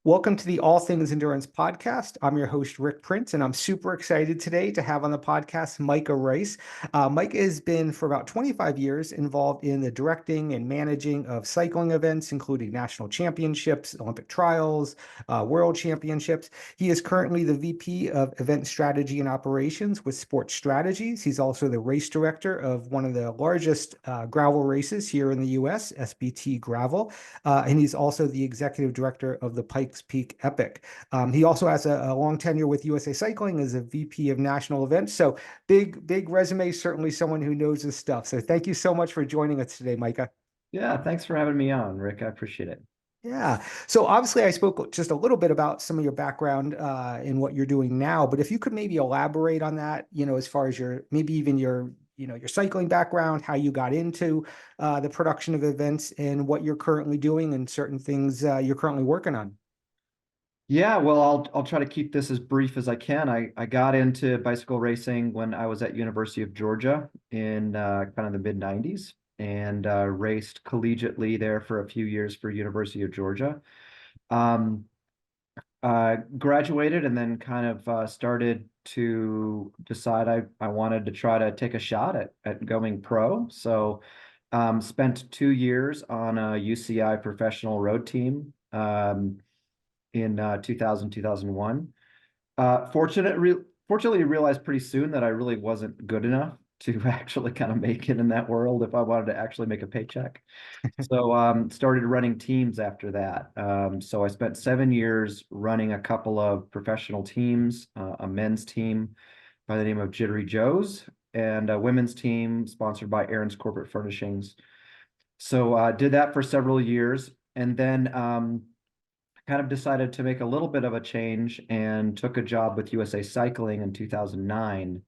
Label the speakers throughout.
Speaker 1: Welcome to the All Things Endurance podcast. I'm your host, Rick Prince, and I'm super excited today to have on the podcast Micah Rice. Micah has been for about 25 years involved in the directing and managing of cycling events, including national championships, Olympic trials, world championships. He is currently the VP of Event Strategy and Operations with Sports Strategies. He's also the race director of one of the largest gravel races here in the US, SBT GRVL. And he's also the executive director of the Pikes Peak Epic. He also has a long tenure with USA Cycling as a VP of national events. So big resume, certainly someone who knows his stuff. So thank you so much for joining us today, Micah.
Speaker 2: Yeah, thanks for having me on, Rick. I appreciate it.
Speaker 1: Yeah. So obviously I spoke just a little bit about some of your background in what you're doing now, but if you could maybe elaborate on that, as far as maybe even your cycling background, how you got into the production of events and what you're currently doing and certain things you're currently working on.
Speaker 2: Yeah, well, I'll try to keep this as brief as I can. I got into bicycle racing when I was at University of Georgia in kind of the mid 90s and raced collegiately there for a few years for University of Georgia. Um, Graduated and then kind of started to decide I wanted to try to take a shot at going pro. So spent 2 years on a UCI professional road team. In 2000, 2001. Fortunately, realized pretty soon that I really wasn't good enough to actually kind of make it in that world if I wanted to actually make a paycheck. So started running teams after that. So I spent 7 years running a couple of professional teams, a men's team by the name of Jittery Joe's and a women's team sponsored by Aaron's Corporate Furnishings. So did that for several years and then kind of decided to make a little bit of a change and took a job with USA Cycling in 2009.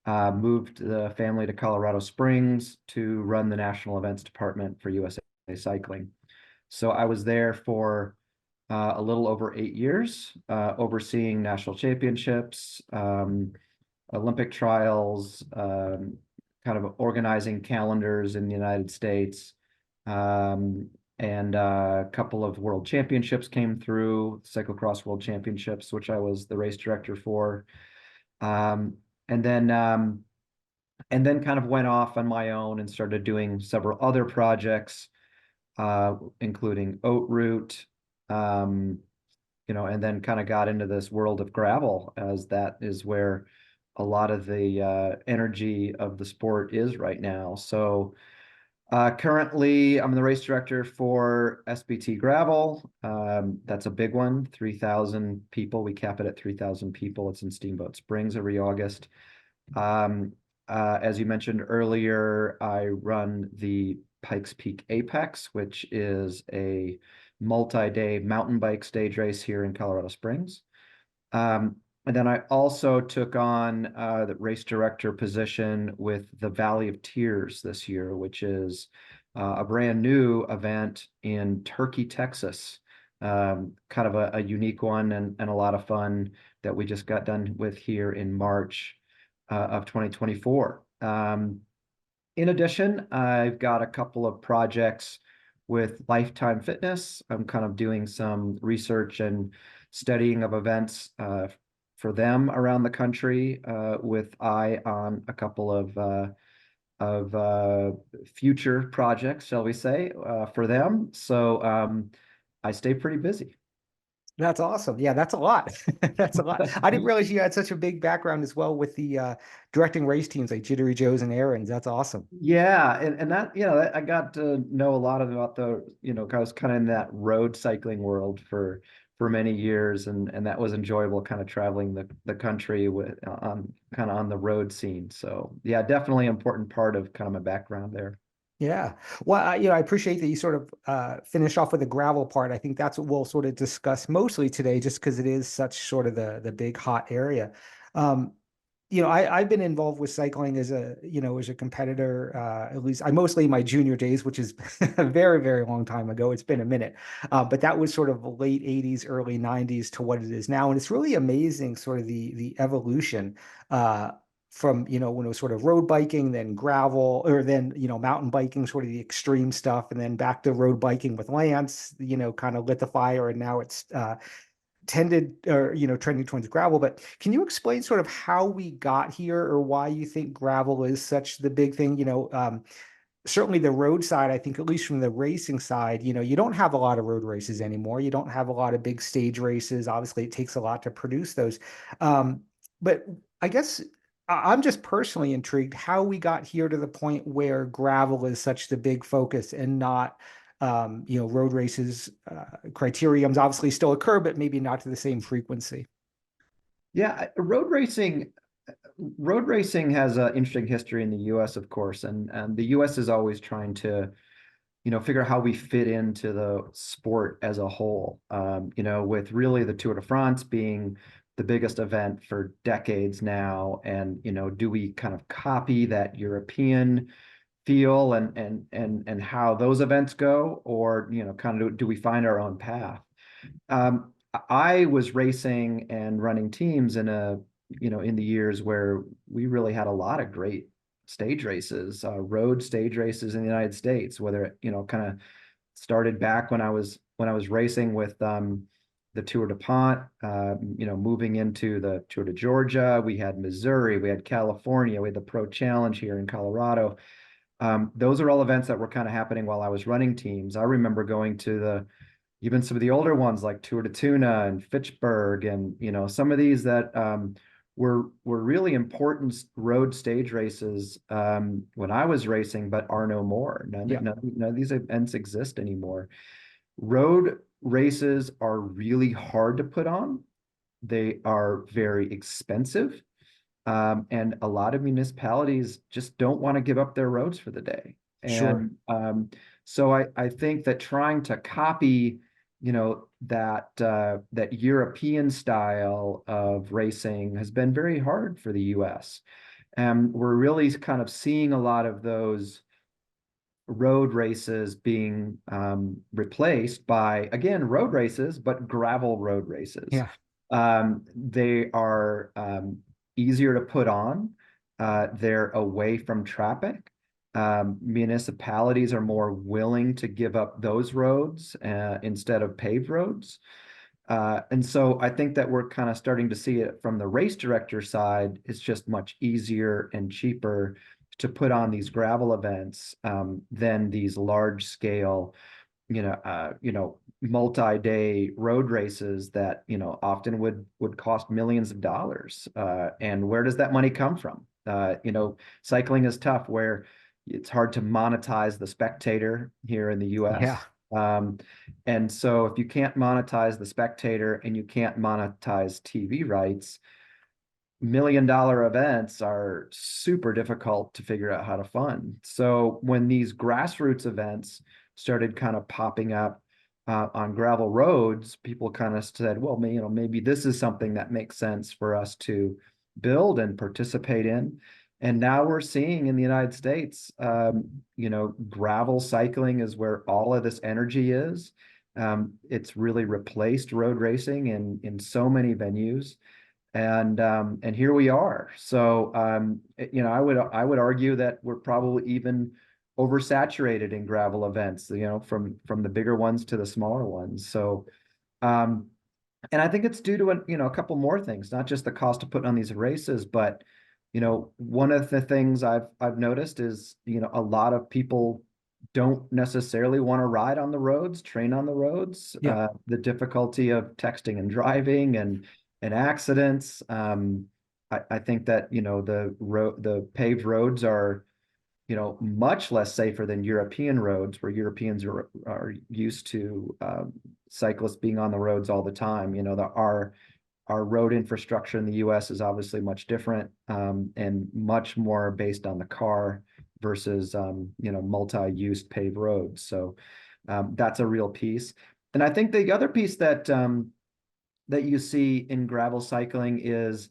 Speaker 2: Moved the family to Colorado Springs to run the national events department for USA Cycling. So I was there for a little over 8 years, overseeing national championships, Olympic trials, kind of organizing calendars in the United States. And a couple of world championships came through, cyclocross world championships, which I was the race director for. Um, and then kind of went off on my own and started doing several other projects, including Oat Route, and then kind of got into this world of gravel, as that is where a lot of the energy of the sport is right now. So currently, I'm the race director for SBT Gravel. That's a big one, 3,000 people. We cap it at 3,000 people. It's in Steamboat Springs every August. As you mentioned earlier, I run the Pikes Peak Apex, which is a multi-day mountain bike stage race here in Colorado Springs. And then I also took on the race director position with the Valley of Tears this year, which is a brand new event in Turkey, Texas. Kind of a unique one and a lot of fun that we just got done with here in March of 2024. In addition, I've got a couple of projects with Lifetime Fitness. I'm kind of doing some research and studying of events for them around the country, with eye on a couple of future projects, shall we say, for them. So I stay pretty busy.
Speaker 1: That's awesome. Yeah, that's a lot. That's a lot. I didn't realize you had such a big background as well with the directing race teams like Jittery Joe's and Aaron's. That's awesome.
Speaker 2: Yeah, and that, I got to know a lot about I was kind of in that road cycling world for many years, and that was enjoyable, kind of traveling the country with on the road scene. So yeah, definitely an important part of kind of my background there.
Speaker 1: Yeah. Well, I appreciate that you sort of finished off with the gravel part. I think that's what we'll sort of discuss mostly today, just because it is such sort of the big hot area. Um, I've been involved with cycling as a competitor, at least I mostly in my junior days, which is a very, very long time ago. It's been a minute. But that was sort of late 80s, early 90s to what it is now. And it's really amazing sort of the evolution from, when it was sort of road biking, then gravel, or then, mountain biking, sort of the extreme stuff, and then back to road biking with Lance, kind of lit the fire, and now it's tended or trending towards gravel. But can you explain sort of how we got here, or why you think gravel is such the big thing? Certainly the road side, I think, at least from the racing side, you don't have a lot of road races anymore. You don't have a lot of big stage races. Obviously, it takes a lot to produce those. But I guess I'm just personally intrigued how we got here to the point where gravel is such the big focus and not, road races. Criteriums obviously still occur, but maybe not to the same frequency.
Speaker 2: Yeah, road racing has an interesting history in the U.S., of course, and the U.S. is always trying to, figure out how we fit into the sport as a whole. With really the Tour de France being the biggest event for decades now, and do we kind of copy that European feel and how those events go, or kind of do we find our own path? Um, I was racing and running teams in the years where we really had a lot of great stage races, road stage races in the United States, whether it, kind of started back when I was racing with the Tour de Pont, moving into the Tour de Georgia. We had Missouri, we had California, we had the Pro Challenge here in Colorado. Those are all events that were kind of happening while I was running teams. I remember going to even some of the older ones like Tour de Tuna and Fitchburg, and some of these that were really important road stage races when I was racing, but are no more.
Speaker 1: Yeah,
Speaker 2: None of these events exist anymore. Road races are really hard to put on. They are very expensive. And a lot of municipalities just don't want to give up their roads for the day.
Speaker 1: sure.
Speaker 2: And so I think that trying to copy, that European style of racing has been very hard for the US. And we're really kind of seeing a lot of those road races being replaced by, again, road races, but gravel road races.
Speaker 1: Yeah,
Speaker 2: They are easier to put on. They're away from traffic. Municipalities are more willing to give up those roads instead of paved roads. And so I think that we're kind of starting to see it from the race director side. It's just much easier and cheaper to put on these gravel events than these large scale, multi-day road races that, often would cost millions of dollars. And where does that money come from? Cycling is tough, where it's hard to monetize the spectator here in the
Speaker 1: yeah,
Speaker 2: US. And so if you can't monetize the spectator and you can't monetize TV rights, $1 million events are super difficult to figure out how to fund. So when these grassroots events started kind of popping up on gravel roads, people kind of said, well, maybe this is something that makes sense for us to build and participate in. And now we're seeing in the United States, gravel cycling is where all of this energy is. It's really replaced road racing in so many venues, and here we are. So I would argue that we're probably even oversaturated in gravel events, from the bigger ones to the smaller ones. So and I think it's due to a couple more things, not just the cost of putting on these races, but one of the things I've noticed is a lot of people don't necessarily want to ride on the roads, train on the roads.
Speaker 1: yeah,
Speaker 2: The difficulty of texting and driving and accidents. I think that the paved roads are much less safer than European roads, where Europeans are used to cyclists being on the roads all the time. Our road infrastructure in the U.S. is obviously much different, and much more based on the car versus multi-use paved roads. So that's a real piece. And I think the other piece that you see in gravel cycling is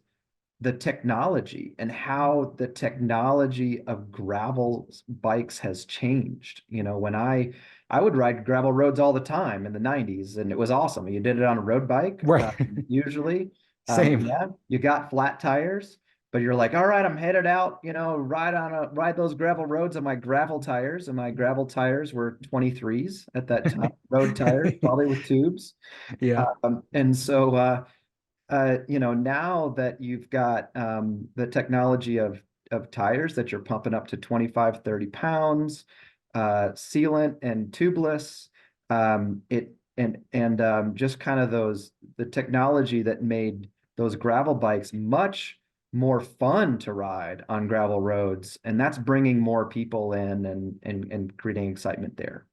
Speaker 2: the technology, and how the technology of gravel bikes has changed. When I would ride gravel roads all the time in the 90s, and it was awesome. You did it on a road bike,
Speaker 1: right.
Speaker 2: usually.
Speaker 1: Same.
Speaker 2: Yeah, you got flat tires. but you're like, all right, I'm headed out, ride those gravel roads on my gravel tires. And my gravel tires were 23s at that time, road tires, probably with tubes.
Speaker 1: Yeah.
Speaker 2: And so, now that you've got the technology of tires that you're pumping up to 25, 30 pounds, sealant and tubeless, it and just kind of the technology that made those gravel bikes much more fun to ride on gravel roads, and that's bringing more people in and creating excitement there.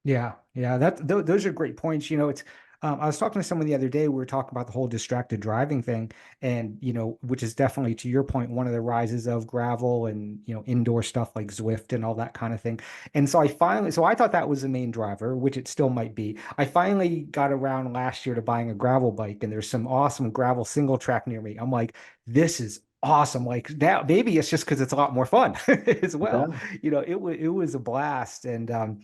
Speaker 1: Yeah, yeah, those are great points. It's I was talking to someone the other day. We were talking about the whole distracted driving thing, and which is definitely, to your point, one of the rises of gravel and indoor stuff like Zwift and all that kind of thing. And so I thought that was the main driver, which it still might be. I finally got around last year to buying a gravel bike, and there's some awesome gravel single track near me. I'm like, this is awesome. Like that, maybe it's just because it's a lot more fun as well.
Speaker 2: Yeah.
Speaker 1: It was a blast, and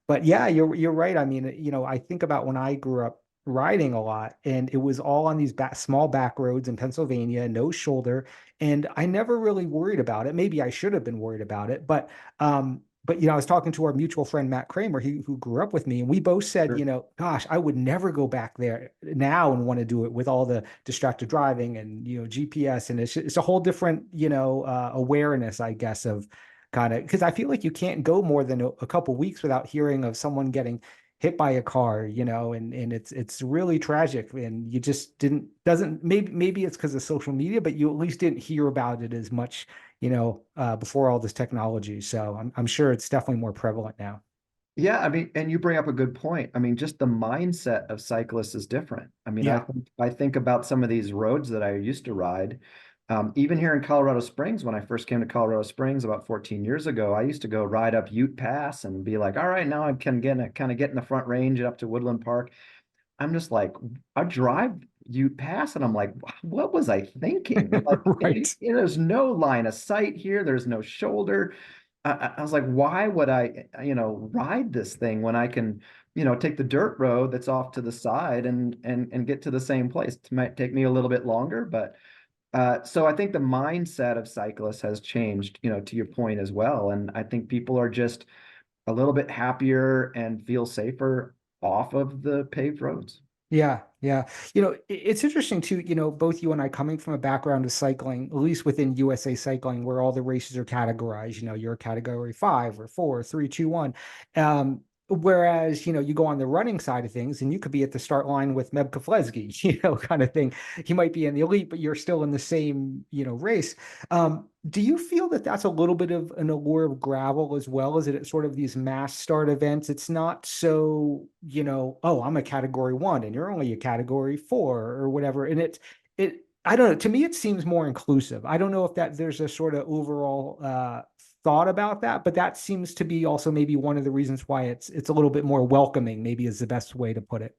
Speaker 1: but yeah, you're right. I mean, I think about when I grew up riding a lot, and it was all on these small back roads in Pennsylvania, no shoulder, and I never really worried about it. Maybe I should have been worried about it, but I was talking to our mutual friend Matt Kramer, who grew up with me, and we both said,
Speaker 2: Sure.
Speaker 1: gosh, I would never go back there now and want to do it with all the distracted driving and GPS, and it's a whole different awareness, I guess, of kind of, because I feel like you can't go more than a couple weeks without hearing of someone getting hit by a car, and it's really tragic, and you just didn't doesn't maybe it's because of social media, but you at least didn't hear about it as much, before all this technology. So I'm sure it's definitely more prevalent now.
Speaker 2: Yeah, I mean, and you bring up a good point. I mean, just the mindset of cyclists is different. I mean,
Speaker 1: Yeah.
Speaker 2: I think about some of these roads that I used to ride. Even here in Colorado Springs, when I first came to Colorado Springs about 14 years ago, I used to go ride up Ute Pass and be like, all right, now I can kind of get in the front range and up to Woodland Park. I'm just like, I drive Ute Pass and I'm like, what was I thinking? Like,
Speaker 1: Right.
Speaker 2: there's no line of sight here. There's no shoulder. I was like, why would I, ride this thing when I can, take the dirt road that's off to the side and get to the same place? It might take me a little bit longer, but so I think the mindset of cyclists has changed, to your point as well. And I think people are just a little bit happier and feel safer off of the paved roads.
Speaker 1: Yeah, yeah. It's interesting too, both you and I coming from a background of cycling, at least within USA Cycling, where all the races are categorized, you're a category 5 or 4, 3, 2, 1. Whereas, you go on the running side of things and you could be at the start line with Meb Keflezighi, kind of thing. He might be in the elite, but you're still in the same, race. Do you feel that that's a little bit of an allure of gravel as well as it at sort of these mass start events? It's not so, oh, I'm a category 1 and you're only a category 4 or whatever. And I don't know. To me, it seems more inclusive. I don't know if there's a sort of overall thought about that, but that seems to be also maybe one of the reasons why it's a little bit more welcoming, maybe is the best way to put it.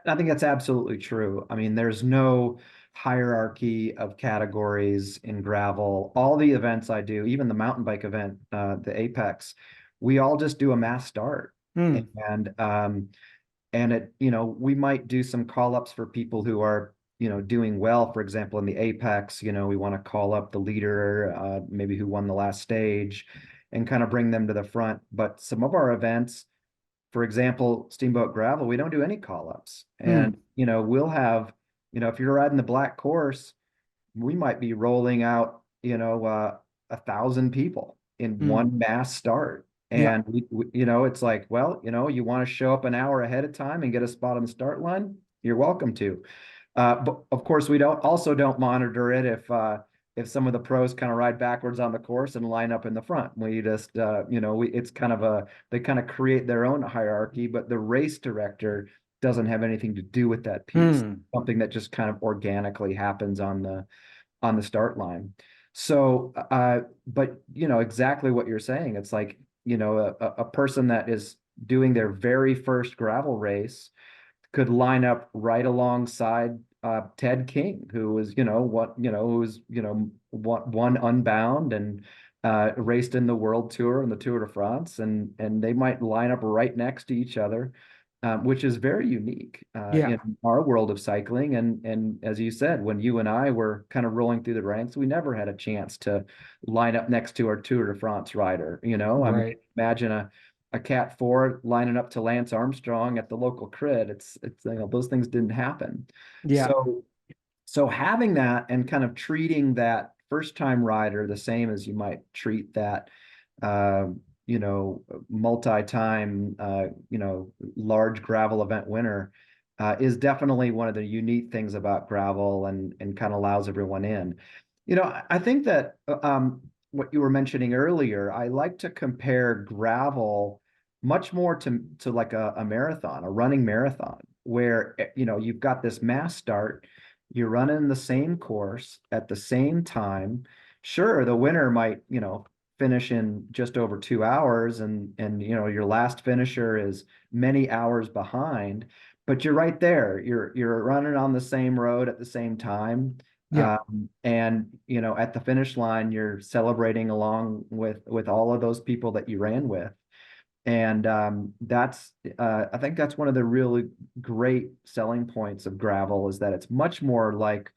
Speaker 2: I think that's absolutely true. I mean, there's no hierarchy of categories in gravel. All the events I do, even the mountain bike event, the Apex, we all just do a mass start.
Speaker 1: Hmm.
Speaker 2: And we might do some call ups for people who are, doing well. For example, in the Apex, we want to call up the leader, maybe who won the last stage, and kind of bring them to the front. But some of our events, for example, Steamboat Gravel, we don't do any call ups. And,
Speaker 1: Hmm.
Speaker 2: we'll have, if you're riding the black course, we might be rolling out, 1,000 people in
Speaker 1: Hmm.
Speaker 2: one mass start.
Speaker 1: Yeah.
Speaker 2: And it's like, well, you want to show up an hour ahead of time and get a spot on the start line, you're welcome to. But of course, we don't monitor it if some of the pros kind of ride backwards on the course and line up in the front. We just it's kind of they kind of create their own hierarchy, but the race director doesn't have anything to do with that piece.
Speaker 1: Hmm.
Speaker 2: Something that just kind of organically happens on the start line. So, but exactly what you're saying. It's like, a person that is doing their very first gravel race could line up right alongside Ted King, who was, who was, one Unbound and raced in the World Tour and the Tour de France, and they might line up right next to each other. which is very unique
Speaker 1: Yeah.
Speaker 2: in our world of cycling. And as you said, when you and I were kind of rolling through the ranks, we never had a chance to line up next to our Tour de France rider. I mean,
Speaker 1: Right.
Speaker 2: imagine a Cat 4 lining up to Lance Armstrong at the local crit. It's those things didn't happen.
Speaker 1: Yeah.
Speaker 2: So having that and kind of treating that first time rider the same as you might treat that uh, multi-time, large gravel event winner is definitely one of the unique things about gravel, and kind of allows everyone in. I think that what you were mentioning earlier, I like to compare gravel much more to like a marathon, a running marathon, where you've got this mass start, you're running the same course at the same time. Sure, the winner might, finish in just over 2 hours, and your last finisher is many hours behind, but you're right there. You're running on the same road at the same time.
Speaker 1: Yeah.
Speaker 2: And at the finish line, you're celebrating along with all of those people that you ran with. And I think that's one of the really great selling points of gravel, is that it's much more like,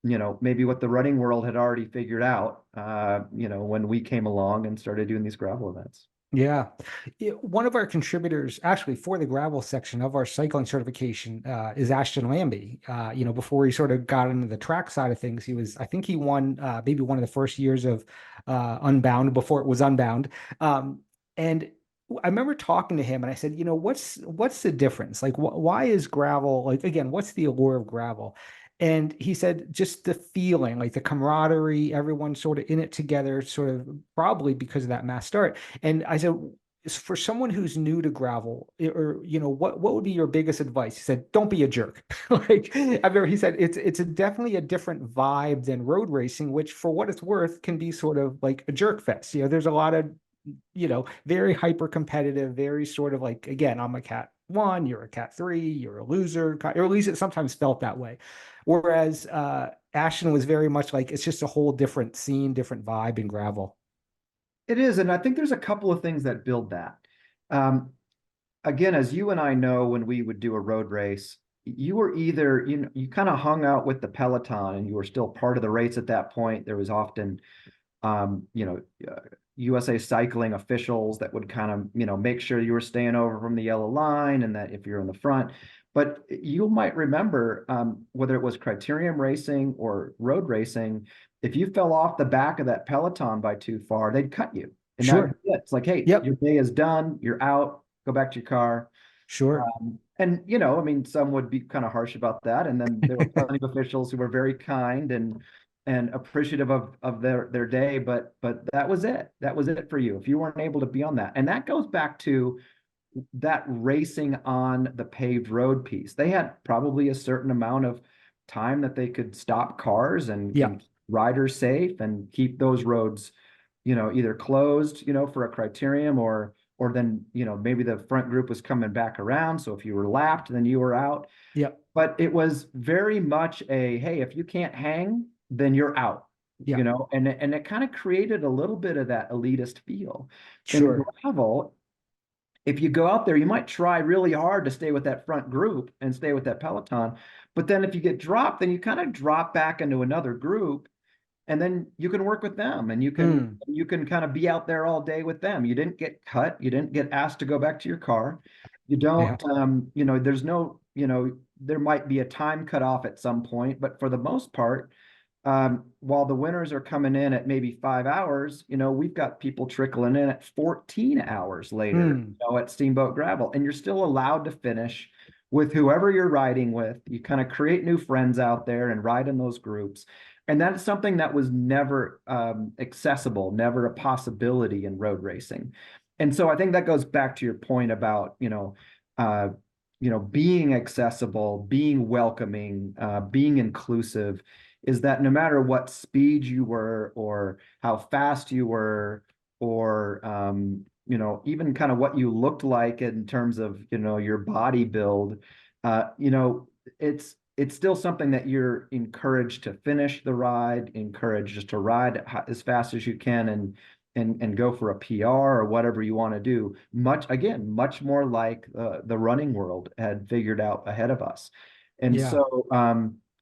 Speaker 2: maybe what the running world had already figured out, when we came along and started doing these gravel events.
Speaker 1: Yeah. One of our contributors, actually, for the gravel section of our cycling certification, is Ashton Lambie. Before he sort of got into the track side of things, I think he won maybe one of the first years of Unbound, before it was Unbound. And I remember talking to him and I said, what's the difference? Like, why is gravel, like, again, what's the allure of gravel? And he said, just the feeling, like the camaraderie, everyone sort of in it together, sort of probably because of that mass start. And I said, for someone who's new to gravel, or what would be your biggest advice? He said, don't be a jerk. Like, he said, it's definitely a different vibe than road racing, which, for what it's worth, can be sort of like a jerk fest. There's a lot of very hyper competitive, very sort of like, again, I'm a cat 1, you're a cat 3, you're a loser, or at least it sometimes felt that way. Whereas Ashton was very much like, it's just a whole different scene, different vibe in gravel.
Speaker 2: It is, and I think there's a couple of things that build that. Um, Again, as you and I know, when we would do a road race, you were either, you kind of hung out with the peloton and you were still part of the race at that point. There was often um, you know, USA Cycling officials that would kind of, make sure you were staying over from the yellow line, and that if you're in the front. But you might remember, whether it was criterium racing or road racing, if you fell off the back of that peloton by too far, they'd cut you. And that was
Speaker 1: Sure.
Speaker 2: it. It's like, hey, your
Speaker 1: Yep.
Speaker 2: day is done. You're out. Go back to your car.
Speaker 1: Sure.
Speaker 2: And I mean, some would be kind of harsh about that, and then there were plenty of officials who were very kind and appreciative of their day, but that was it. That was it for you if you weren't able to be on that. And that goes back to that racing on the paved road piece. They had probably a certain amount of time that they could stop cars and
Speaker 1: Yep.
Speaker 2: keep riders safe and keep those roads, either closed, for a criterium, or then, maybe the front group was coming back around. So if you were lapped, then you were out.
Speaker 1: Yep.
Speaker 2: But it was very much a, hey, if you can't hang, then you're out,
Speaker 1: Yep.
Speaker 2: and it kind of created a little bit of that elitist feel. In
Speaker 1: Sure.
Speaker 2: gravel, if you go out there, you might try really hard to stay with that front group and stay with that peloton. But then if you get dropped, then you kind of drop back into another group, and then you can work with them, and
Speaker 1: Mm.
Speaker 2: you can kind of be out there all day with them. You didn't get cut, you didn't get asked to go back to your car. You
Speaker 1: Yeah.
Speaker 2: don't, there's no, there might be a time cutoff at some point, but for the most part, while the winners are coming in at maybe 5 hours, we've got people trickling in at 14 hours later,
Speaker 1: Mm.
Speaker 2: at Steamboat Gravel, and you're still allowed to finish with whoever you're riding with. You kind of create new friends out there and ride in those groups. And that's something that was never accessible, never a possibility in road racing. And so I think that goes back to your point about, being accessible, being welcoming, being inclusive, is that no matter what speed you were, or how fast you were, or even kind of what you looked like in terms of your body build, uh, you know, it's still something that you're encouraged to finish the ride, encouraged just to ride as fast as you can, and go for a PR or whatever you want to do. Much more like the running world had figured out ahead of us. And
Speaker 1: Yeah.
Speaker 2: so,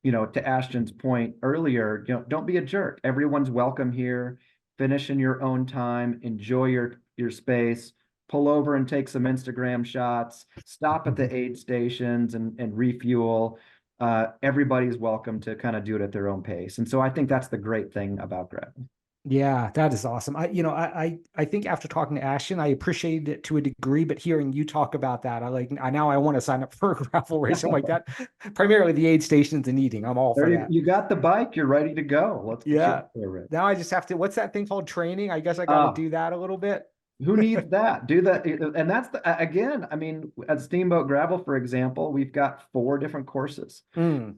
Speaker 2: to Ashton's point earlier, don't be a jerk. Everyone's welcome here. Finish in your own time. Enjoy your space. Pull over and take some Instagram shots. Stop at the aid stations and refuel. Everybody's welcome to kind of do it at their own pace. And so I think that's the great thing about gravel.
Speaker 1: Yeah, that is awesome. I think after talking to Ashton, I appreciate it to a degree, but hearing you talk about that, now I want to sign up for a gravel race. I'm like that. Primarily the aid stations and eating. I'm all
Speaker 2: There
Speaker 1: for
Speaker 2: you,
Speaker 1: that.
Speaker 2: you got the bike, you're ready to go. Let's get you
Speaker 1: Yeah.
Speaker 2: out there, Rick.
Speaker 1: Now I just have to, what's that thing called? Training. I guess I got to
Speaker 2: Uh,
Speaker 1: do that a little bit.
Speaker 2: who needs that? Do that. And that's again, I mean, at Steamboat Gravel, for example, we've got 4 different courses.
Speaker 1: Mm,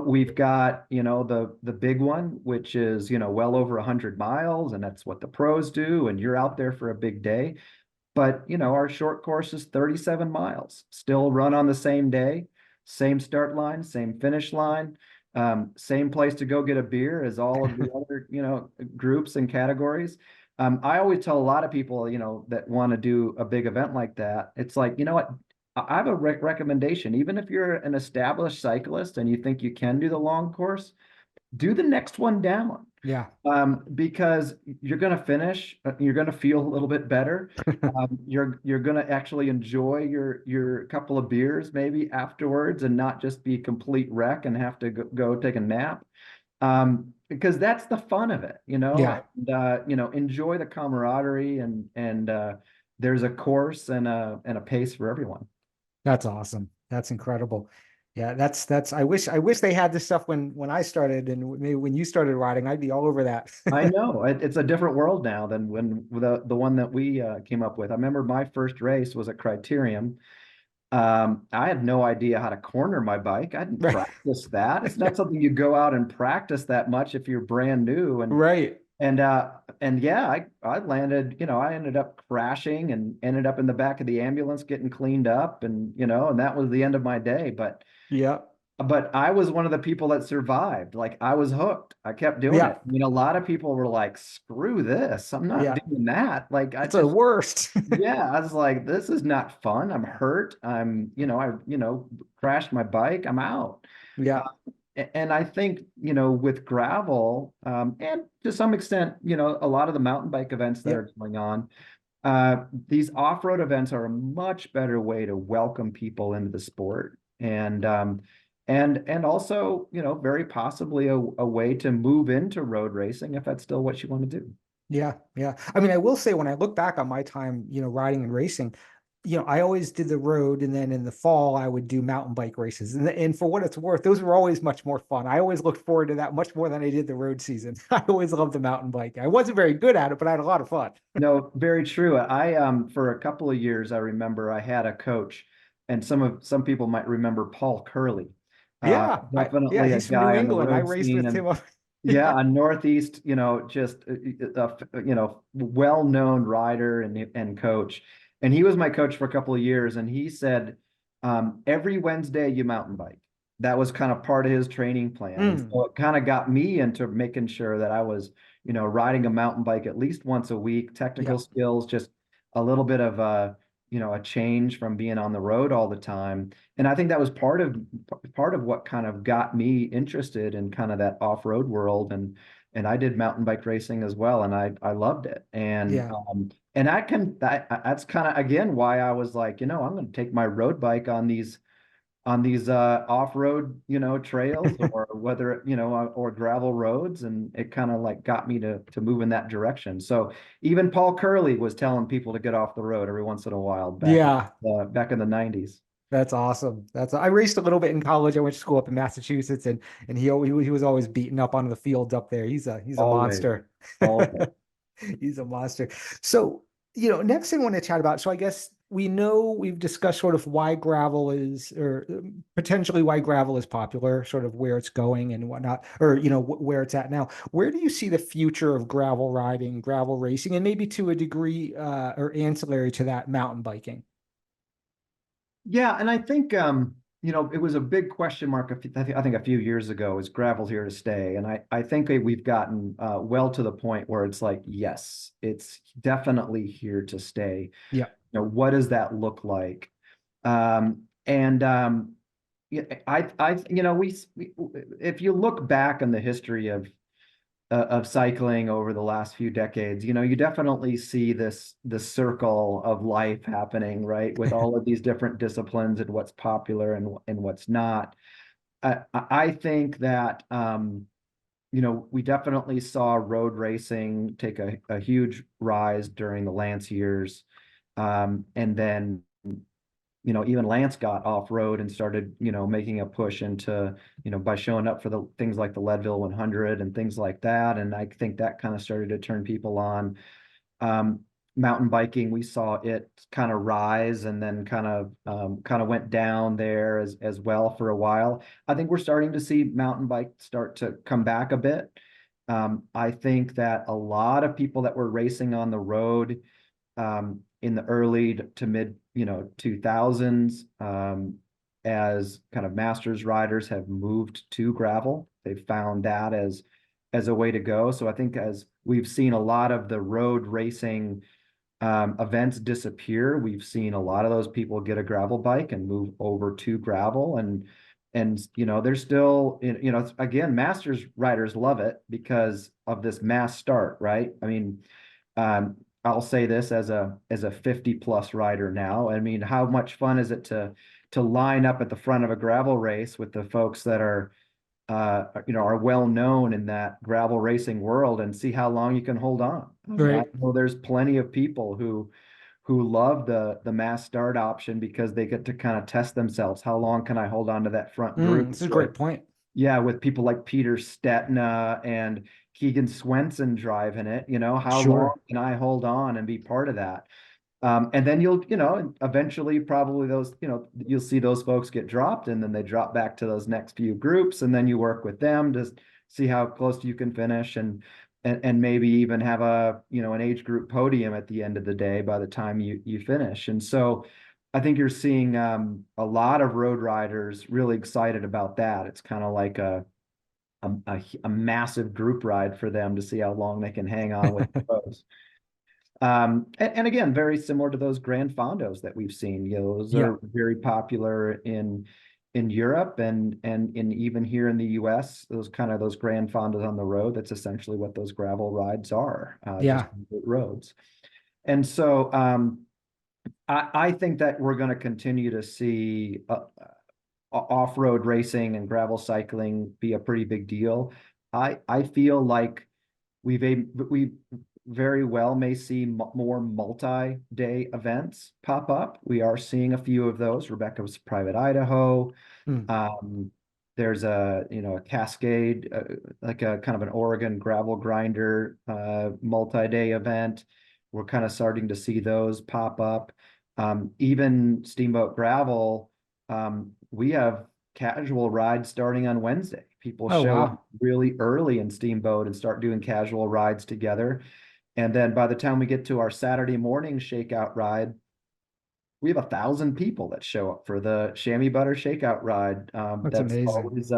Speaker 2: We've got, the big one, which is, well over 100 miles, and that's what the pros do. And you're out there for a big day. But, our short course is 37 miles, still run on the same day, same start line, same finish line, same place to go get a beer as all of the other, groups and categories. I always tell a lot of people, that want to do a big event like that. It's like, you know what? I have a recommendation. Even if you're an established cyclist and you think you can do the long course, do the next one down,
Speaker 1: yeah.
Speaker 2: because you're going to finish, you're going to feel a little bit better. You're going to actually enjoy your couple of beers maybe afterwards and not just be a complete wreck and have to go take a nap. Because that's the fun of it,
Speaker 1: Yeah.
Speaker 2: enjoy the camaraderie and there's a course and a pace for everyone.
Speaker 1: That's awesome. That's incredible. Yeah, I wish they had this stuff when I started, and maybe when you started riding, I'd be all over that.
Speaker 2: I know it's a different world now than when the one that we came up with. I remember my first race was a Criterium. I had no idea how to corner my bike. I hadn't
Speaker 1: Right.
Speaker 2: practiced that. It's
Speaker 1: Yeah.
Speaker 2: not something you go out and practice that much if you're brand new. And
Speaker 1: Right.
Speaker 2: and uh and yeah, I landed, I ended up crashing and ended up in the back of the ambulance getting cleaned up, and that was the end of my day.
Speaker 1: Yeah.
Speaker 2: But I was one of the people that survived. Like I was hooked. I kept doing
Speaker 1: Yeah.
Speaker 2: it. I mean, a lot of people were like, screw this. I'm not
Speaker 1: Yeah.
Speaker 2: doing that. Like I
Speaker 1: It's the
Speaker 2: just,
Speaker 1: worst.
Speaker 2: yeah, I was like, this is not fun. I'm hurt. I crashed my bike. I'm out. Uh,
Speaker 1: Yeah.
Speaker 2: and I think, with gravel, and to some extent, a lot of the mountain bike events that
Speaker 1: Yep.
Speaker 2: are going on, these off-road events are a much better way to welcome people into the sport. And also, very possibly a way to move into road racing if that's still what you want to do.
Speaker 1: Yeah. Yeah. I mean, I will say when I look back on my time, riding and racing, I always did the road, and then in the fall I would do mountain bike races. And for what it's worth, those were always much more fun. I always looked forward to that much more than I did the road season. I always loved the mountain bike. I wasn't very good at it, but I had a lot of fun.
Speaker 2: No, very true. I for a couple of years I remember I had a coach, and some people might remember Paul Curley.
Speaker 1: Yeah,
Speaker 2: Definitely a
Speaker 1: he's from New
Speaker 2: guy on the
Speaker 1: England. I
Speaker 2: road
Speaker 1: raced
Speaker 2: scene,
Speaker 1: with
Speaker 2: and
Speaker 1: him up.
Speaker 2: yeah,
Speaker 1: Yeah.
Speaker 2: a Northeast, just well-known rider and coach. And he was my coach for a couple of years, and he said, every Wednesday you mountain bike. That was kind of part of his training plan. And
Speaker 1: Mm,
Speaker 2: so it kind of got me into making sure that I was, riding a mountain bike at least once a week,
Speaker 1: yeah.
Speaker 2: technical skills, just a little bit of a change from being on the road all the time. And I think that was part of what kind of got me interested in kind of that off-road world. And I did mountain bike racing as well, and I loved it.
Speaker 1: Yeah.
Speaker 2: And that's kind of again why I was like, I'm going to take my road bike on these off-road, trails, or whether, or gravel roads, and it kind of like got me to move in that direction. So even Paul Curley was telling people to get off the road every once in a while
Speaker 1: Yeah.
Speaker 2: back in the 90s.
Speaker 1: That's awesome. I raced a little bit in college. I went to school up in Massachusetts, and he was always beaten up on the fields up there. He's a
Speaker 2: Always,
Speaker 1: monster.
Speaker 2: always.
Speaker 1: He's a monster. So, next thing I want to chat about. So I guess we've discussed sort of why gravel is, or potentially why gravel is popular, sort of where it's going and whatnot, or where it's at now. Where do you see the future of gravel riding, gravel racing, and maybe to a degree, or ancillary to that, mountain biking?
Speaker 2: Yeah, and I think it was a big question mark. I think a few years ago, is gravel here to stay? And I think we've gotten well to the point where it's like, yes, it's definitely here to stay.
Speaker 1: Yeah.
Speaker 2: What does that look like? And yeah, we if you look back on the history of cycling over the last few decades, you definitely see the circle of life happening, right? With all of these different disciplines and what's popular and what's not. I think that we definitely saw road racing take a huge rise during the Lance years. And then even Lance got off road and started, making a push into, by showing up for the things like the Leadville 100 and things like that. And I think that kind of started to turn people on. Mountain biking, we saw it kind of rise and then kind of went down there as well for a while. I think we're starting to see mountain bike start to come back a bit. I think that a lot of people that were racing on the road in the early to mid 2000s, as kind of masters riders have moved to gravel. They've found that as a way to go. So I think as we've seen a lot of the road racing events disappear, we've seen a lot of those people get a gravel bike and move over to gravel. And there's still, again, masters riders love it because of this mass start, right? I mean, I'll say this as a 50 plus rider now. I mean, how much fun is it to line up at the front of a gravel race with the folks that are well known in that gravel racing world and see how long you can hold on. I mean, I
Speaker 1: Right.
Speaker 2: know there's plenty of people who love the mass start option because they get to kind of test themselves. How long can I hold on to that front group?
Speaker 1: This is a great point.
Speaker 2: Yeah, with people like Peter Stetina and Keegan Swenson driving it, how long
Speaker 1: Sure.
Speaker 2: can I hold on and be part of that? And then you'll, eventually probably those, you'll see those folks get dropped and then they drop back to those next few groups. And then you work with them to see how close you can finish and maybe even have an age group podium at the end of the day by the time you finish. And so I think you're seeing a lot of road riders really excited about that. It's kind of like a massive group ride for them to see how long they can hang on with the pros. And again, very similar to those Grand Fondos that we've seen. Those
Speaker 1: Yeah.
Speaker 2: are very popular in Europe and even here in the US. Those Grand Fondos on the road. That's essentially what those gravel rides are, just
Speaker 1: Yeah.
Speaker 2: roads. And so I think that we're going to continue to see off-road racing and gravel cycling be a pretty big deal. I feel like we very well may see more multi-day events pop up. We are seeing a few of those. Rebecca's Private Idaho.
Speaker 1: Mm.
Speaker 2: There's a Cascade, like a kind of an Oregon gravel grinder multi-day event. We're kind of starting to see those pop up. Even Steamboat Gravel, we have casual rides starting on Wednesday. People
Speaker 1: Oh,
Speaker 2: show
Speaker 1: wow.
Speaker 2: up really early in Steamboat and start doing casual rides together. And then by the time we get to our Saturday morning shakeout ride, we have 1,000 people that show up for the chamois butter shakeout ride.
Speaker 1: That's
Speaker 2: That's
Speaker 1: amazing.
Speaker 2: always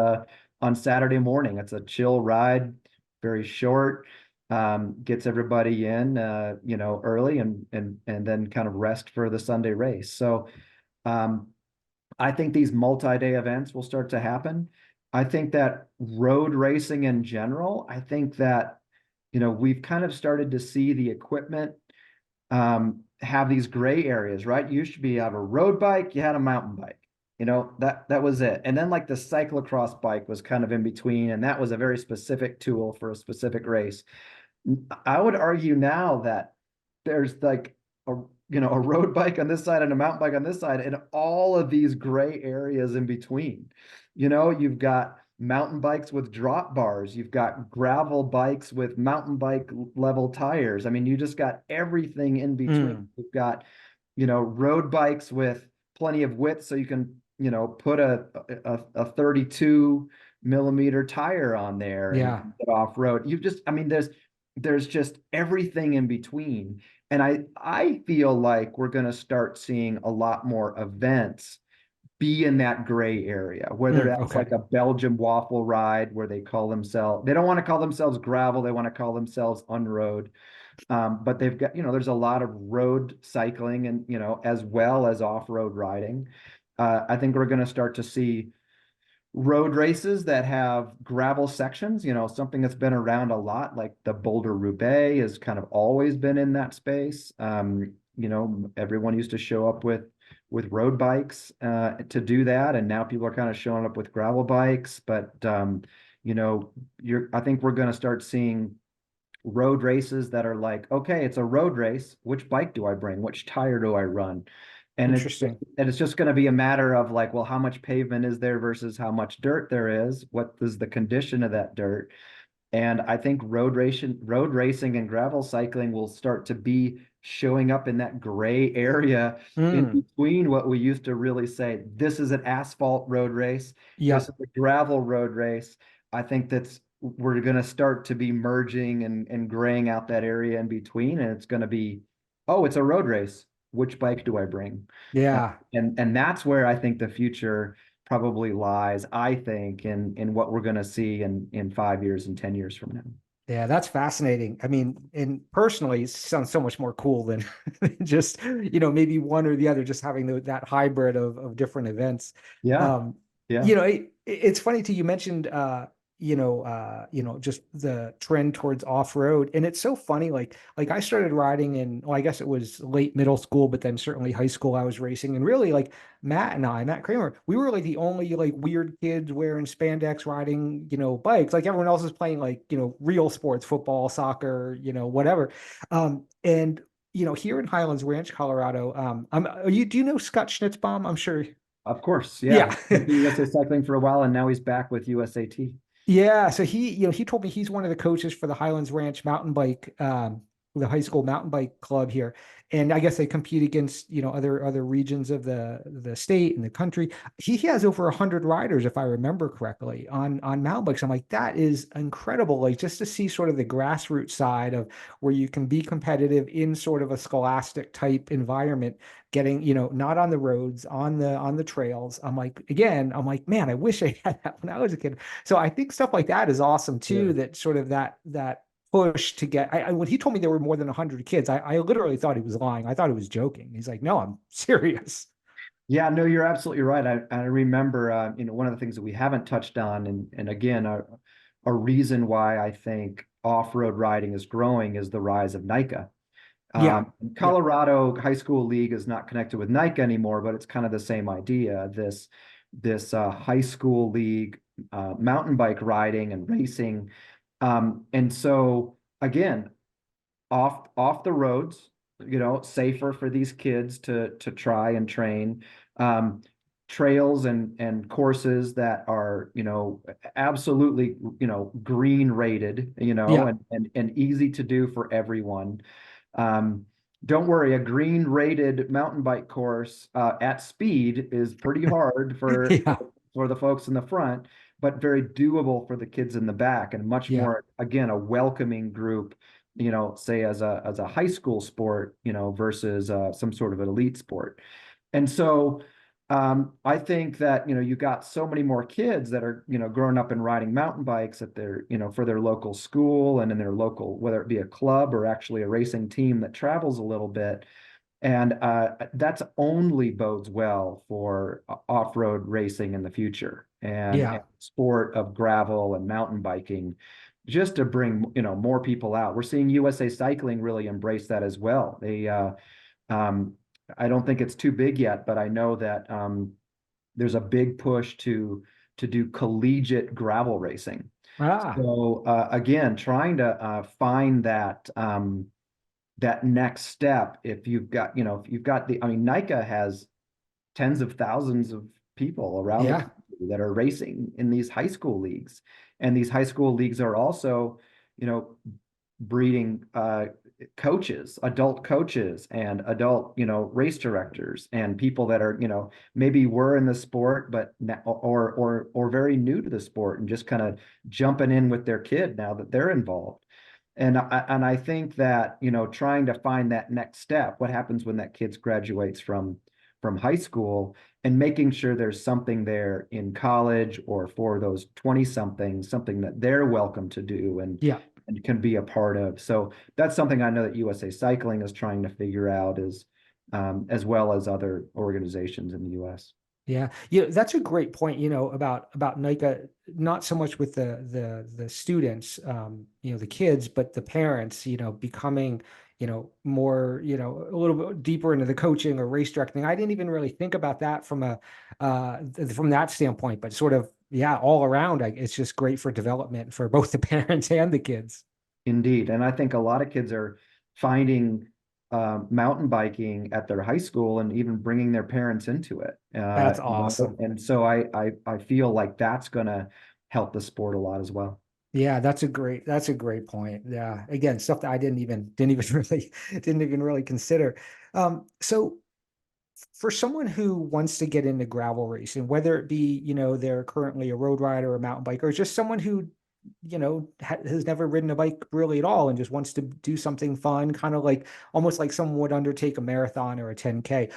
Speaker 2: on Saturday morning. It's a chill ride, very short, gets everybody in, early and then kind of rest for the Sunday race. So I think these multi-day events will start to happen. I think that road racing in general, I think that, we've kind of started to see the equipment have these gray areas, right? You used to be have a road bike, you had a mountain bike, that was it. And then like the cyclocross bike was kind of in between, and that was a very specific tool for a specific race. I would argue now that there's like a road bike on this side and a mountain bike on this side, and all of these gray areas in between. You've got mountain bikes with drop bars, you've got gravel bikes with mountain bike level tires. I mean, you just got everything in between. You've got, road bikes with plenty of width so you can, put a 32 millimeter tire on there and
Speaker 1: Yeah.
Speaker 2: get off road. I mean, there's just everything in between. And I feel like we're going to start seeing a lot more events be in that gray area, whether that's
Speaker 1: Okay.
Speaker 2: like a Belgium waffle ride where they don't want to call themselves gravel, they want to call themselves unroad. But they've got, there's a lot of road cycling and, as well as off-road riding. I think we're going to start to see road races that have gravel sections, something that's been around a lot, like the Boulder Roubaix has kind of always been in that space. Everyone used to show up with road bikes to do that, and now people are kind of showing up with gravel bikes. But I think we're going to start seeing road races that are like, okay, it's a road race. Which bike do I bring? Which tire do I run?
Speaker 1: Interesting.
Speaker 2: And it's just going to be a matter of like, well, how much pavement is there versus how much dirt there is? What is the condition of that dirt? And I think road racing and gravel cycling will start to be showing up in that gray area in
Speaker 1: Mm.
Speaker 2: between what we used to really say, this is an asphalt road race, this is
Speaker 1: Yep.
Speaker 2: a gravel road race. I think we're going to start to be merging and graying out that area in between. And it's going to be, oh, it's a road race. Which bike do I bring? Uh,
Speaker 1: Yeah.
Speaker 2: and that's where I think the future probably lies, I think, in what we're going to see in 5 years and 10 years from now.
Speaker 1: Yeah, that's fascinating. I mean, and personally, it sounds so much more cool than just, maybe one or the other, just having that hybrid of different events.
Speaker 2: Yeah,
Speaker 1: Um,
Speaker 2: yeah,
Speaker 1: it's funny too, you mentioned just the trend towards off-road. And it's so funny, like I started riding in, well, I guess it was late middle school, but then certainly high school I was racing. And really like Matt Kramer, we were like the only like weird kids wearing spandex riding, bikes. Like everyone else is playing like, real sports, football, soccer, whatever. And here in Highlands Ranch, Colorado, do you know Scott Schnitzbaum? I'm sure.
Speaker 2: of course. Yeah.
Speaker 1: Yeah.
Speaker 2: He's been USA Cycling for a while, and now he's back with USAT.
Speaker 1: Yeah, so he told me he's one of the coaches for the Highlands Ranch mountain bike, the high school mountain bike club here, and I guess they compete against other regions of the state and the country. He has over 100 riders, if I remember correctly, on mountain bikes. I'm like, that is incredible. Like just to see sort of the grassroots side of where you can be competitive in sort of a scholastic type environment, getting not on the roads, on the trails. I'm like, man, I wish I had that when I was a kid. So I think stuff like that is awesome
Speaker 2: Yeah.
Speaker 1: too. That sort of that push to get. When he told me there were more than 100 kids, I literally thought he was lying. I thought he was joking. He's like, no, I'm serious.
Speaker 2: Yeah, no, you're absolutely right. I remember, one of the things that we haven't touched on, and again, a reason why I think off-road riding is growing is the rise of NICA.
Speaker 1: Yeah, yeah,
Speaker 2: Colorado High School League is not connected with NICA anymore, but it's kind of the same idea. This high school league, mountain bike riding and racing, and so again, off the roads, safer for these kids to try and train. Um, Trails and courses that are, absolutely, green rated,
Speaker 1: yeah,
Speaker 2: and easy to do for everyone. Um, don't worry, a green rated mountain bike course at speed is pretty hard
Speaker 1: yeah,
Speaker 2: for the folks in the front, but very doable for the kids in the back, and much
Speaker 1: yeah,
Speaker 2: more, again, a welcoming group, say as a high school sport, versus some sort of an elite sport. And so I think that, you got so many more kids that are, growing up and riding mountain bikes at their, for their local school and in their local, whether it be a club or actually a racing team that travels a little bit. And that's only bodes well for off-road racing in the future and
Speaker 1: yeah,
Speaker 2: sport of gravel and mountain biking, just to bring, more people out. We're seeing USA Cycling really embrace that as well. Um, I don't think it's too big yet, but I know that there's a big push to do collegiate gravel racing.
Speaker 1: ah,
Speaker 2: So again, trying to find that next step. If you've got I mean, NICA has tens of thousands of people around the
Speaker 1: yeah,
Speaker 2: country that are racing in these high school leagues, and these high school leagues are also, you know, breeding coaches, adult coaches, and adult, race directors, and people that are, maybe were in the sport, but or very new to the sport and just kind of jumping in with their kid now that they're involved. And I think that, trying to find that next step, what happens when that kid graduates from high school, and making sure there's something there in college or for those 20 somethings, something that they're welcome to do
Speaker 1: Yeah.
Speaker 2: and can be a part of. So that's something I know that USA Cycling is trying to figure out, is as well as other organizations in the US.
Speaker 1: Yeah, that's a great point, about NICA, not so much with the students, the kids, but the parents, becoming, more, a little bit deeper into the coaching or race directing. I didn't even really think about that from that standpoint, but sort of, yeah, all around, it's just great for development for both the parents and the kids.
Speaker 2: Indeed. And I think a lot of kids are finding mountain biking at their high school and even bringing their parents into it.
Speaker 1: That's awesome.
Speaker 2: And so I feel like that's going to help the sport a lot as well.
Speaker 1: Yeah, that's a great point. Yeah. Again, stuff that I didn't even really consider. So for someone who wants to get into gravel racing, whether it be, they're currently a road rider or a mountain biker, or just someone who, has never ridden a bike really at all and just wants to do something fun, kind of like almost like someone would undertake a marathon or a 10K.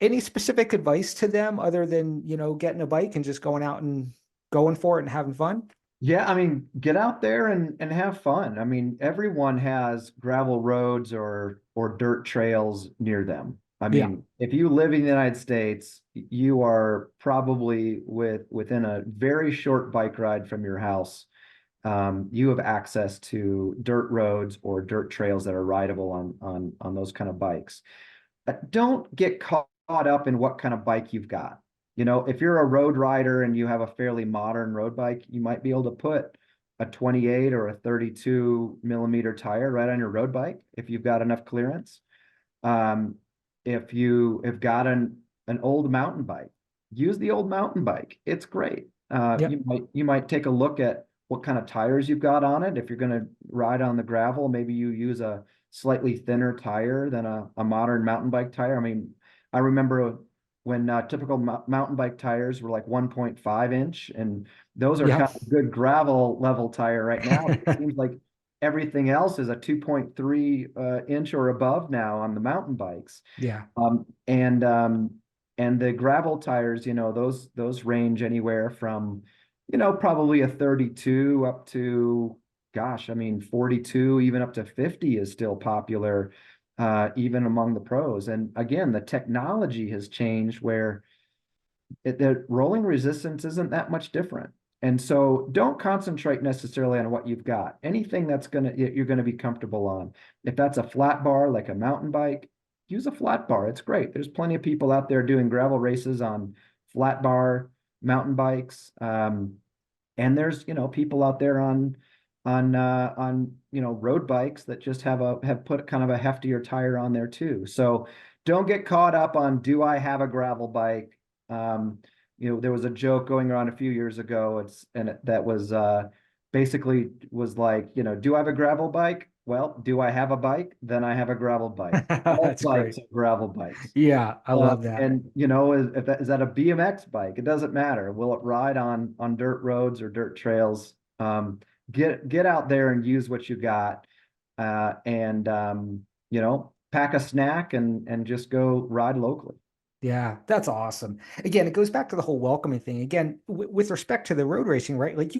Speaker 1: Any specific advice to them other than, getting a bike and just going out and going for it and having fun?
Speaker 2: Yeah, I mean, get out there and have fun. I mean, everyone has gravel roads or dirt trails near them. I
Speaker 1: Yeah.
Speaker 2: mean, if you live in the United States, you are probably within a very short bike ride from your house. You have access to dirt roads or dirt trails that are rideable on those kind of bikes. Don't get caught up in what kind of bike you've got. If you're a road rider and you have a fairly modern road bike, you might be able to put a 28 or a 32 millimeter tire right on your road bike if you've got enough clearance. Um, if you have got an old mountain bike, use the old mountain bike. It's great.
Speaker 1: Yep.
Speaker 2: You might take a look at what kind of tires you've got on it. If you're going to ride on the gravel, maybe you use a slightly thinner tire than a modern mountain bike tire. I mean, I remember when typical mountain bike tires were like 1.5 inch, and those are
Speaker 1: Yep.
Speaker 2: kind of good gravel level tire right now. It seems like everything else is a 2.3 inch or above now on the mountain bikes.
Speaker 1: Yeah.
Speaker 2: Um, and um, and the gravel tires, those range anywhere from, probably a 32 up to, gosh, I mean, 42, even up to 50 is still popular, even among the pros. And again, the technology has changed where the rolling resistance isn't that much different. And so don't concentrate necessarily on what you've got. Anything you're gonna be comfortable on. If that's a flat bar like a mountain bike, use a flat bar. It's great. There's plenty of people out there doing gravel races on flat bar mountain bikes. And there's, people out there on road bikes that just have put kind of a heftier tire on there too. So don't get caught up on, do I have a gravel bike? Um, there was a joke going around a few years ago. That was basically was like, do I have a gravel bike? Well, do I have a bike? Then I have a gravel bike. All
Speaker 1: That's
Speaker 2: bikes
Speaker 1: great.
Speaker 2: are gravel bikes.
Speaker 1: Yeah, I love that.
Speaker 2: And is that a BMX bike? It doesn't matter. Will it ride on dirt roads or dirt trails? Get out there and use what you got, and pack a snack and just go ride locally.
Speaker 1: Yeah, that's awesome. Again, it goes back to the whole welcoming thing. Again, with respect to the road racing, right? Like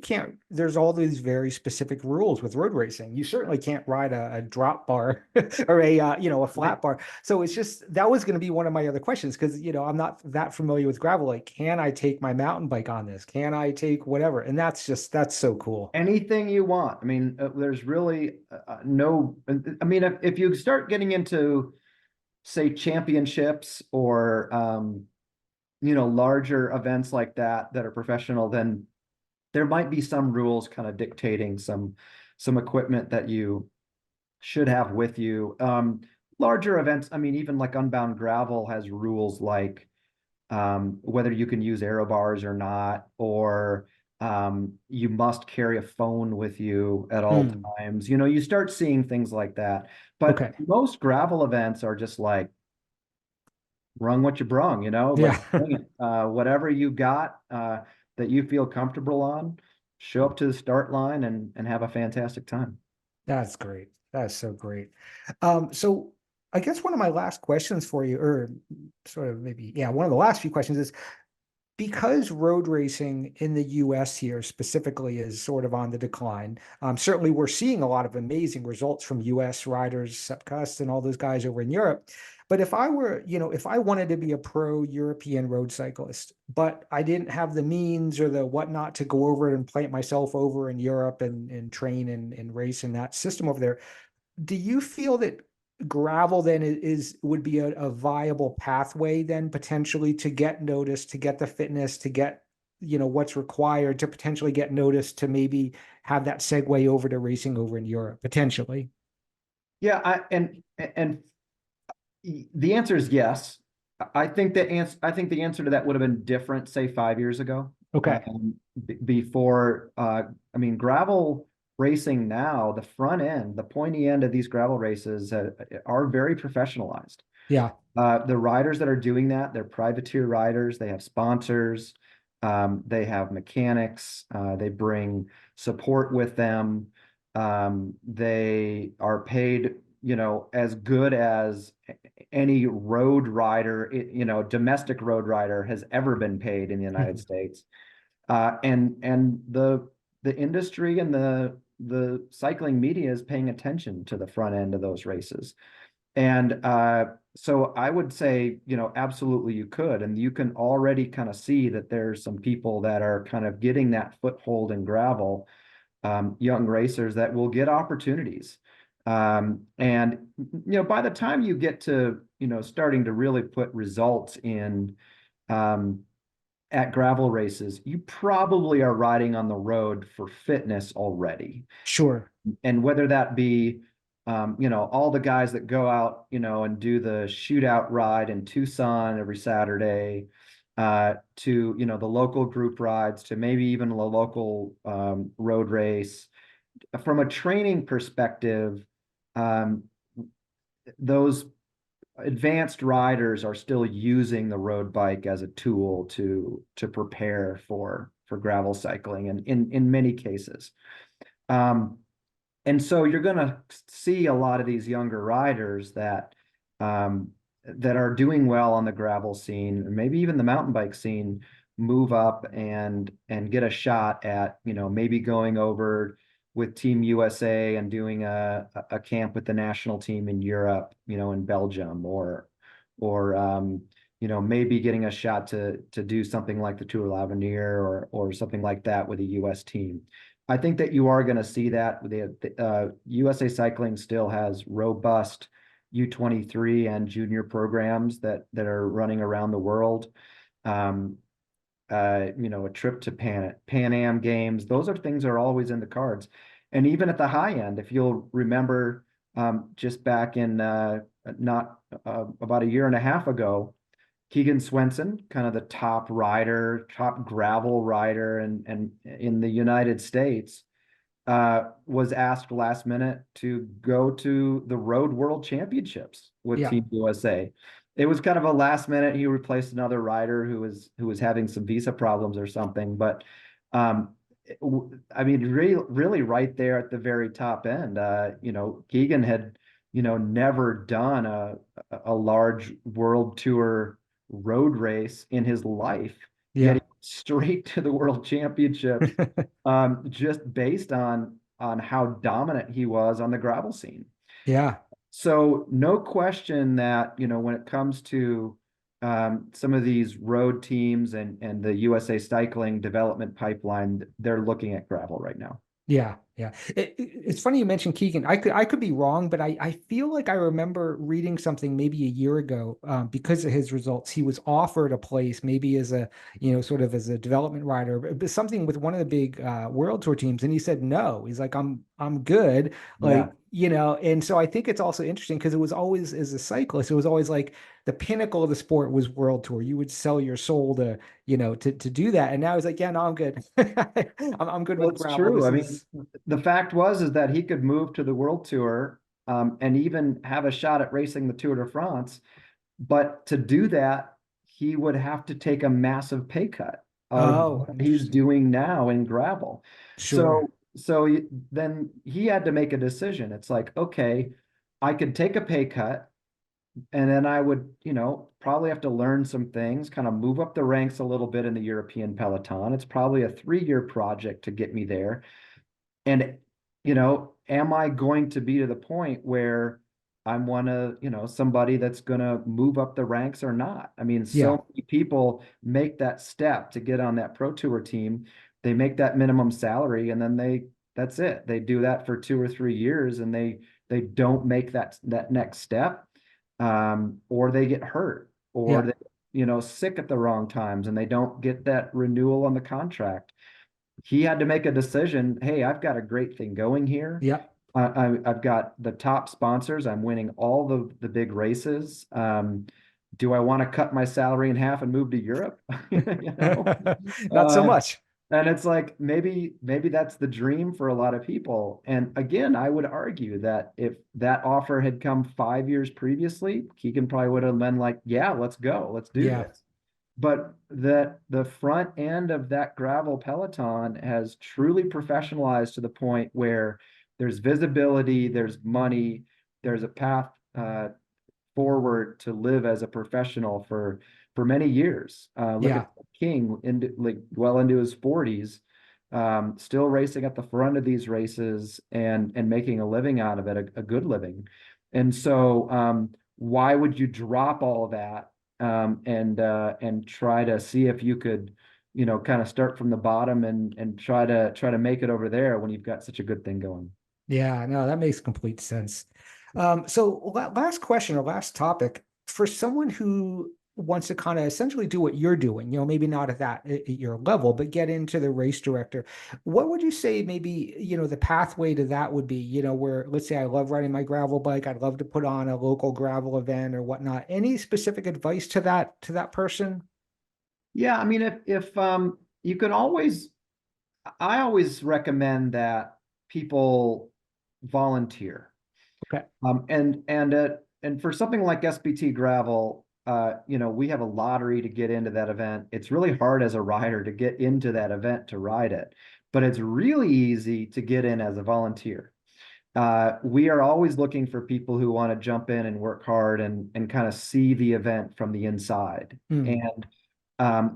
Speaker 1: there's all these very specific rules with road racing. You certainly can't ride a drop bar or a
Speaker 2: Right.
Speaker 1: flat bar. So it's just, that was going to be one of my other questions because, I'm not that familiar with gravel. Like, can I take my mountain bike on this? Can I take whatever? And that's so cool.
Speaker 2: Anything you want. I mean, there's really no. I mean, if you start getting into, say, championships or larger events like that are professional, then there might be some rules kind of dictating some equipment that you should have with you. Larger events, I mean, even like Unbound Gravel has rules like whether you can use aero bars or not, or you must carry a phone with you at all
Speaker 1: Hmm.
Speaker 2: times. You start seeing things like that. But
Speaker 1: Okay.
Speaker 2: most gravel events are just like, brung what you brung,
Speaker 1: Yeah.
Speaker 2: let's bring it. Whatever you got that you feel comfortable on, show up to the start line and have a fantastic time.
Speaker 1: That's great. That's so great. So I guess one of my last questions for you, or sort of maybe, yeah, one of the last few questions is, because road racing in the US here specifically is sort of on the decline. Certainly, we're seeing a lot of amazing results from US riders, Sepp Kuss and all those guys over in Europe. But if I were, if I wanted to be a pro European road cyclist, but I didn't have the means or the whatnot to go over and plant myself over in Europe and train and race in that system over there, do you feel that gravel then would be a viable pathway then potentially to get noticed, to get the fitness, to get what's required to potentially get noticed, to maybe have that segue over to racing over in Europe potentially?
Speaker 2: Yeah, and the answer is yes. I think the answer to that would have been different, say 5 years ago.
Speaker 1: Okay.
Speaker 2: Before, I mean, gravel racing now, the front end, the pointy end of these gravel races are very professionalized.
Speaker 1: Yeah.
Speaker 2: The riders that are doing that, they're privateer riders. They have sponsors. They have mechanics. They bring support with them. They are paid, as good as any road rider, domestic road rider has ever been paid in the United
Speaker 1: Mhm.
Speaker 2: States. And the industry and the cycling media is paying attention to the front end of those races. And so I would say, absolutely you could. And you can already kind of see that there's some people that are kind of getting that foothold in gravel, young racers that will get opportunities. And, by the time you get to, starting to really put results in at gravel races, you probably are riding on the road for fitness already.
Speaker 1: Sure.
Speaker 2: And whether that be, all the guys that go out, and do the shootout ride in Tucson every Saturday, to, the local group rides, to maybe even a local road race. From a training perspective, um, those advanced riders are still using the road bike as a tool to prepare for gravel cycling, and in many cases. Um, and so you're going to see a lot of these younger riders that are doing well on the gravel scene, and maybe even the mountain bike scene, move up and get a shot at, maybe going over with Team USA and doing a camp with the national team in Europe, in Belgium, or maybe getting a shot to do something like the Tour l'Avenir, or something like that with a US team. I think that you are going to see that. The USA Cycling still has robust U23 and junior programs that are running around the world. Um, a trip to Pan Am Games, those are things that are always in the cards. And even at the high end, if you'll remember, just back in not about a year and a half ago, Keegan Swenson, kind of the top rider, top gravel rider, and in the United States, was asked last minute to go to the Road World Championships with
Speaker 1: Yeah.
Speaker 2: Team USA. It was kind of a last minute. He replaced another rider who was having some visa problems or something. But um, I mean, really, right there at the very top end. Keegan had, never done a large world tour road race in his life, yet he
Speaker 1: Yeah.
Speaker 2: went straight to the World Championships, just based on how dominant he was on the gravel scene.
Speaker 1: Yeah.
Speaker 2: So no question that, when it comes to some of these road teams and the USA Cycling development pipeline, they're looking at gravel right now.
Speaker 1: Yeah, yeah. It's funny you mentioned Keegan. I could be wrong, but I feel like I remember reading something maybe a year ago, because of his results. He was offered a place, maybe as a, sort of as a development rider, but something with one of the big world tour teams, and he said no. He's like, I'm good,
Speaker 2: Yeah.
Speaker 1: like, and so I think it's also interesting because it was always, as a cyclist, it was always like the pinnacle of the sport was world tour. You would sell your soul to, to do that. And now he's like, yeah, no, I'm good. I'm good
Speaker 2: Well,
Speaker 1: with
Speaker 2: it's
Speaker 1: gravel.
Speaker 2: true.
Speaker 1: This
Speaker 2: I mean,
Speaker 1: is
Speaker 2: the fact is that he could move to the World Tour, and even have a shot at racing the Tour de France. But to do that, he would have to take a massive pay cut out of
Speaker 1: Oh,
Speaker 2: what he's
Speaker 1: interesting.
Speaker 2: doing now in gravel.
Speaker 1: Sure.
Speaker 2: So then he had to make a decision. It's like, okay, I could take a pay cut, And then I would, probably have to learn some things, kind of move up the ranks a little bit in the European peloton. It's probably a 3-year project to get me there. And, am I going to be to the point where I'm somebody that's going to move up the ranks or not? I mean,
Speaker 1: Yeah.
Speaker 2: so many people make that step to get on that pro tour team. They make that minimum salary and then that's it. They do that for 2 or 3 years and they don't make that next step. Or they get hurt or
Speaker 1: Yeah.
Speaker 2: they, sick at the wrong times and they don't get that renewal on the contract. He had to make a decision. Hey, I've got a great thing going here.
Speaker 1: Yeah.
Speaker 2: I've got the top sponsors. I'm winning all the big races. Do I want to cut my salary in half and move to Europe? You know,
Speaker 1: Not so
Speaker 2: uh,
Speaker 1: much.
Speaker 2: and it's like maybe that's the dream for a lot of people. And again, I would argue that if that offer had come 5 years previously, Keegan probably would have been like, "Yeah, let's go, let's do
Speaker 1: Yeah.
Speaker 2: this." But the front end of that gravel peloton has truly professionalized to the point where there's visibility, there's money, there's a path forward to live as a professional for many years. Look
Speaker 1: Yeah.
Speaker 2: at King well into his 40s, still racing at the front of these races and making a living out of it, a good living. And so why would you drop all of that and try to see if you could, kind of start from the bottom and try to make it over there when you've got such a good thing going?
Speaker 1: Yeah, no, that makes complete sense. So last question or last topic for someone who wants to kind of essentially do what you're doing, maybe not at your level, but get into the race director. What would you say maybe, the pathway to that would be, where let's say I love riding my gravel bike, I'd love to put on a local gravel event or whatnot. Any specific advice to that person?
Speaker 2: Yeah, I mean, if you can always, I always recommend that people volunteer.
Speaker 1: Okay.
Speaker 2: And for something like SBT Gravel, we have a lottery to get into that event. It's really hard as a rider to get into that event to ride it, but it's really easy to get in as a volunteer. We are always looking for people who want to jump in and work hard and kind of see the event from the inside.
Speaker 1: Hmm.
Speaker 2: And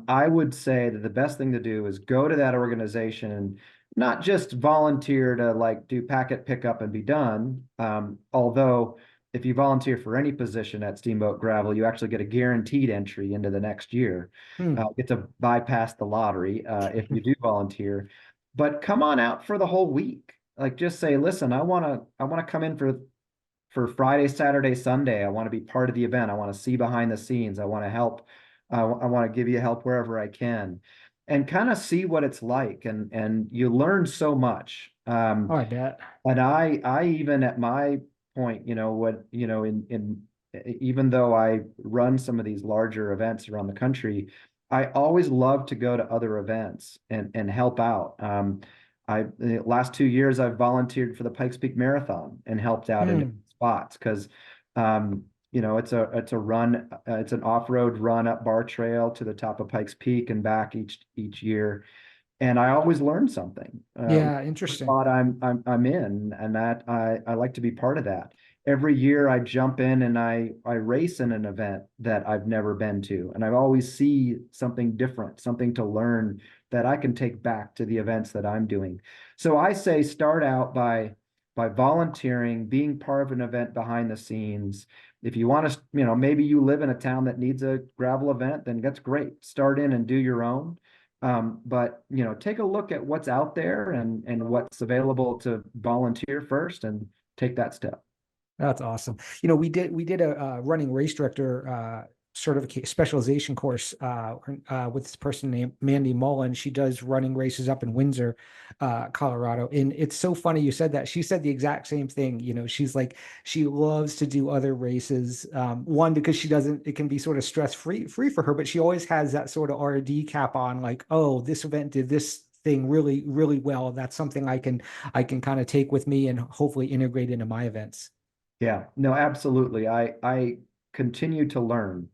Speaker 2: I would say that the best thing to do is go to that organization and not just volunteer to like do packet pickup and be done. Although if you volunteer for any position at Steamboat Gravel, you actually get a guaranteed entry into the next year.
Speaker 1: Hmm.
Speaker 2: Get to bypass the lottery if you do volunteer. But come on out for the whole week. Like just say, listen, I want to come in for Friday, Saturday, Sunday. I want to be part of the event. I want to see behind the scenes. I want to help. I want to give you help wherever I can, and kind of see what it's like. And you learn so much.
Speaker 1: Oh, I bet.
Speaker 2: And I even at my point, in even though I run some of these larger events around the country, I always love to go to other events and help out. The last 2 years I've volunteered for the Pikes Peak Marathon and helped out in
Speaker 1: Hmm.
Speaker 2: spots because it's a run, it's an off-road run up Bar Trail to the top of Pikes Peak and back each year, and I always learn something.
Speaker 1: Yeah, interesting.
Speaker 2: Spot I'm in, and that I like to be part of that. Every year I jump in and I race in an event that I've never been to, and I always see something different, something to learn that I can take back to the events that I'm doing. So I say start out by volunteering, being part of an event behind the scenes. If you want to, maybe you live in a town that needs a gravel event, then that's great. Start in and do your own. But take a look at what's out there and what's available to volunteer first and take that step.
Speaker 1: That's awesome. We did a running race director certification specialization course with this person named Mandy Mullen. She does running races up in Windsor, Colorado. And it's so funny you said that. She said the exact same thing. She's like she loves to do other races. One because she doesn't. It can be sort of stress free for her, but she always has that sort of R&D cap on. Like, oh, this event did this thing really really well. That's something I can kind of take with me and hopefully integrate into my events.
Speaker 2: Yeah, no, absolutely. I continue to learn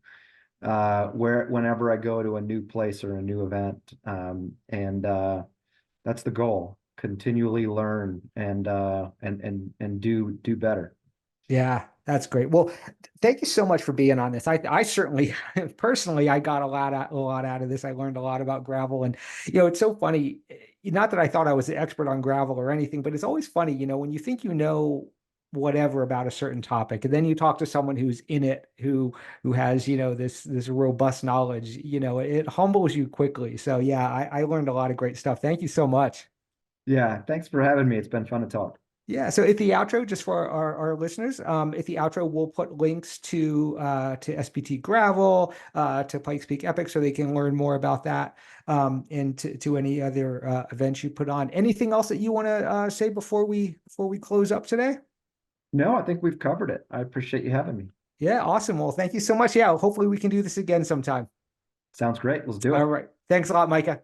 Speaker 2: whenever I go to a new place or a new event. And that's the goal. Continually learn and do better.
Speaker 1: Yeah, that's great. Well, thank you so much for being on this. I certainly personally I got a lot out of this. I learned a lot about gravel, and it's so funny. Not that I thought I was an expert on gravel or anything, but it's always funny, when you think you know whatever about a certain topic, and then you talk to someone who's in it, who has, this robust knowledge, it humbles you quickly. So yeah, I learned a lot of great stuff. Thank you so much.
Speaker 2: Yeah, thanks for having me. It's been fun to talk.
Speaker 1: Yeah, so at the outro, just for our listeners, at the outro, we'll put links to SBT Gravel, to Pikes Peak Epic, so they can learn more about that, and to any other events you put on. Anything else that you want to say before we close up today?
Speaker 2: No, I think we've covered it. I appreciate you having me.
Speaker 1: Yeah, awesome. Well, thank you so much. Yeah, hopefully we can do this again sometime.
Speaker 2: Sounds great. Let's do
Speaker 1: All
Speaker 2: it.
Speaker 1: right. Thanks a lot, Micah.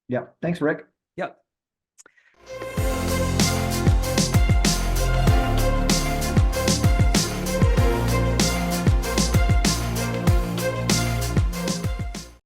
Speaker 2: Yeah. Thanks, Rick.
Speaker 1: Yep.